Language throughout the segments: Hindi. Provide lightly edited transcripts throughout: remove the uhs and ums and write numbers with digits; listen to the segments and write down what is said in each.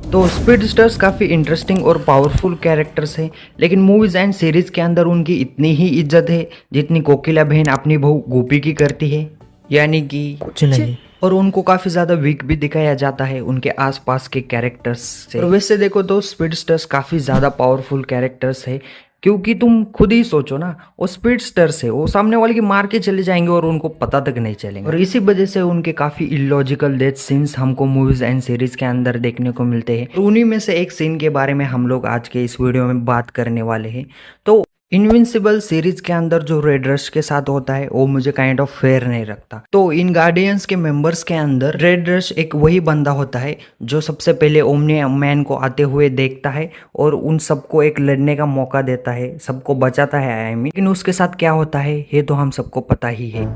तो स्पीडस्टर्स काफ़ी इंटरेस्टिंग और पावरफुल कैरेक्टर्स हैं, लेकिन मूवीज़ एंड सीरीज़ के अंदर उनकी इतनी ही इज्जत है जितनी कोकिला बहन अपनी बहू गोपी की करती है, यानी कि कुछ नहीं। और उनको काफ़ी ज़्यादा वीक भी दिखाया जाता है उनके आसपास के कैरेक्टर्स से। और वैसे देखो तो स्पीडस्टर्स काफ़ी ज़्यादा पावरफुल कैरेक्टर्स है, क्योंकि तुम खुद ही सोचो ना, वो स्पीडस्टर्स है, वो सामने वाले की मार के चले जाएंगे और उनको पता तक नहीं चलेंगे। और इसी वजह से उनके काफ़ी इलॉजिकल डेथ सीन्स हमको मूवीज़ एंड सीरीज़ के अंदर देखने को मिलते हैं। और उन्हीं में से एक सीन के बारे में हम लोग आज के इस वीडियो में बात करने वाले हैं। तो इनविंसिबल सीरीज के अंदर जो रेड रश के साथ होता है वो मुझे काइंड ऑफ फेयर नहीं लगता। तो इन गार्डियंस के मेंबर्स के अंदर रेड रश एक वही बंदा होता है जो सबसे पहले ओमनी मैन को आते हुए देखता है और उन सबको एक लड़ने का मौका देता है, सबको बचाता है आई मीन। लेकिन उसके साथ क्या होता है ये तो हम सबको पता ही है।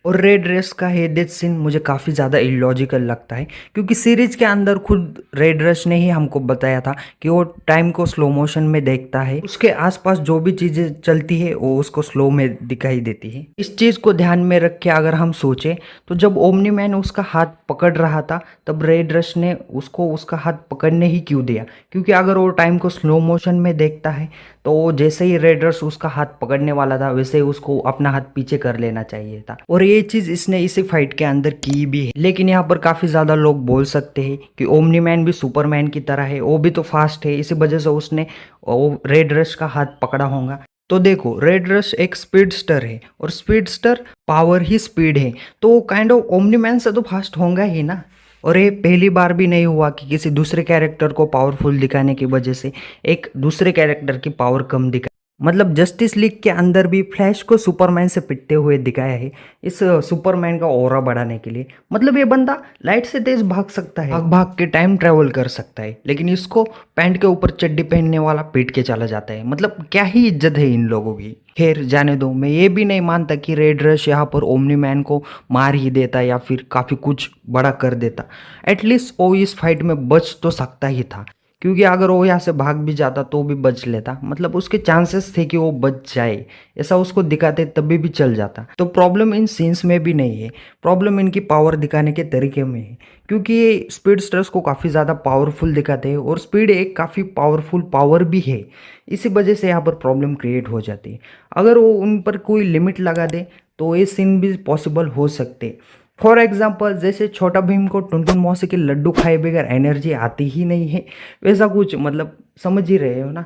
और रेड रश का ये डेथ सीन मुझे काफ़ी ज़्यादा इलॉजिकल लगता है, क्योंकि सीरीज के अंदर खुद रेड रश ने ही हमको बताया था कि वो टाइम को स्लो मोशन में देखता है, उसके आसपास जो भी चीज़ें चलती है वो उसको स्लो में दिखाई देती है। इस चीज़ को ध्यान में रख के अगर हम सोचें तो जब ओमनी मैन उसका हाथ पकड़ रहा था तब रेड रश ने उसको उसका हाथ पकड़ने ही क्यों दिया, क्योंकि अगर वो टाइम को स्लो मोशन में देखता है तो जैसे ही रेड रश उसका हाथ पकड़ने वाला था वैसे ही उसको अपना हाथ पीछे कर लेना चाहिए था। और ये चीज इसने इसी फाइट के अंदर की भी है। लेकिन यहाँ पर काफी ज्यादा लोग बोल सकते हैं कि ओमनी मैन भी सुपरमैन की तरह है, वो भी तो फास्ट है, इसी वजह से उसने रेड रश का हाथ पकड़ा होगा। तो देखो, रेड रश एक स्पीडस्टर है और स्पीडस्टर पावर ही स्पीड है, तो काइंड ऑफ ओमनी मैन से तो फास्ट होगा ही ना। और ये पहली बार भी नहीं हुआ कि किसी दूसरे कैरेक्टर को पावरफुल दिखाने की वजह से एक दूसरे कैरेक्टर की पावर कम दिखा। मतलब जस्टिस लीग के अंदर भी फ्लैश को सुपरमैन से पिटते हुए दिखाया है इस सुपरमैन का ऑरा बढ़ाने के लिए। मतलब ये बंदा लाइट से तेज भाग सकता है, भाग भाग के टाइम ट्रेवल कर सकता है, लेकिन इसको पैंट के ऊपर चड्डी पहनने वाला पीट के चला जाता है। मतलब क्या ही इज्जत है इन लोगों की। खैर जाने दो, मैं ये भी नहीं मानता कि रेड रश यहाँ पर ओमनी मैन को मार ही देता या फिर काफ़ी कुछ बड़ा कर देता। एटलीस्ट वो इस फाइट में बच तो सकता ही था, क्योंकि अगर वो यहाँ से भाग भी जाता तो भी बच लेता। मतलब उसके चांसेस थे कि वो बच जाए, ऐसा उसको दिखाते तभी भी चल जाता। तो प्रॉब्लम इन सीन्स में भी नहीं है, प्रॉब्लम इनकी पावर दिखाने के तरीके में है, क्योंकि ये स्पीड स्टर्स को काफ़ी ज़्यादा पावरफुल दिखाते हैं और स्पीड एक काफ़ी पावरफुल पावर भी है। इसी वजह से यहाँ पर प्रॉब्लम क्रिएट हो जाती है। अगर वो उन पर कोई लिमिट लगा दे तो ये सीन भी पॉसिबल हो सकते। फॉर एग्जाम्पल जैसे छोटा भीम को टुनटुन मौसी के लड्डू खाए बगैर एनर्जी आती ही नहीं है, वैसा कुछ, मतलब समझ ही रहे हो ना।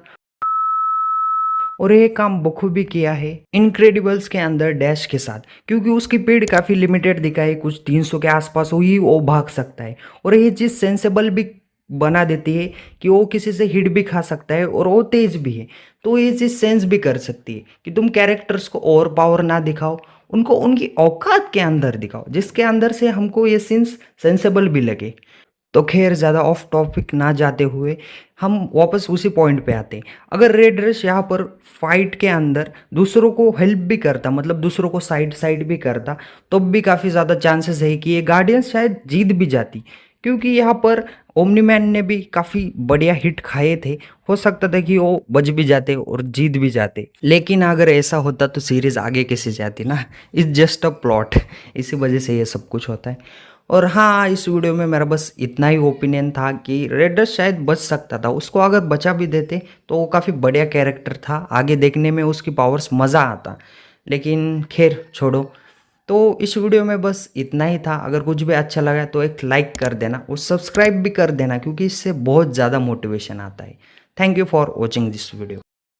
और ये काम बखूबी किया है इनक्रेडिबल्स के अंदर डैश के साथ, क्योंकि उसकी स्पीड काफ़ी लिमिटेड दिखाई, कुछ 300 के आसपास ही वो भाग सकता है। और ये चीज़ सेंसेबल भी बना देती है कि वो किसी से हिट भी खा सकता है और वो तेज भी है। तो ये चीज़ सेंस भी कर सकती है कि तुम कैरेक्टर्स को ओवर पावर ना दिखाओ, उनको उनकी औकात के अंदर दिखाओ, जिसके अंदर से हमको ये सीन्स सेंसेबल भी लगे। तो खैर ज़्यादा ऑफ टॉपिक ना जाते हुए हम वापस उसी पॉइंट पे आते हैं। अगर रेड रश यहाँ पर फाइट के अंदर दूसरों को हेल्प भी करता, मतलब दूसरों को साइड साइड भी करता, तो भी काफ़ी ज़्यादा चांसेस है कि ये गार्डियंस शायद जीत भी जाती, क्योंकि यहाँ पर ओमनी मैन ने भी काफ़ी बढ़िया हिट खाए थे। हो सकता था कि वो बच भी जाते और जीत भी जाते, लेकिन अगर ऐसा होता तो सीरीज आगे कैसे जाती ना। इट्स जस्ट अ प्लॉट, इसी वजह से ये सब कुछ होता है। और हाँ, इस वीडियो में मेरा बस इतना ही ओपिनियन था कि रेड रश शायद बच सकता था, उसको अगर बचा भी देते तो वो काफ़ी बढ़िया कैरेक्टर था, आगे देखने में उसकी पावर्स मज़ा आता। लेकिन खैर छोड़ो। तो इस वीडियो में बस इतना ही था। अगर कुछ भी अच्छा लगा तो एक लाइक कर देना और सब्सक्राइब भी कर देना, क्योंकि इससे बहुत ज़्यादा मोटिवेशन आता है। Thank you for watching this video.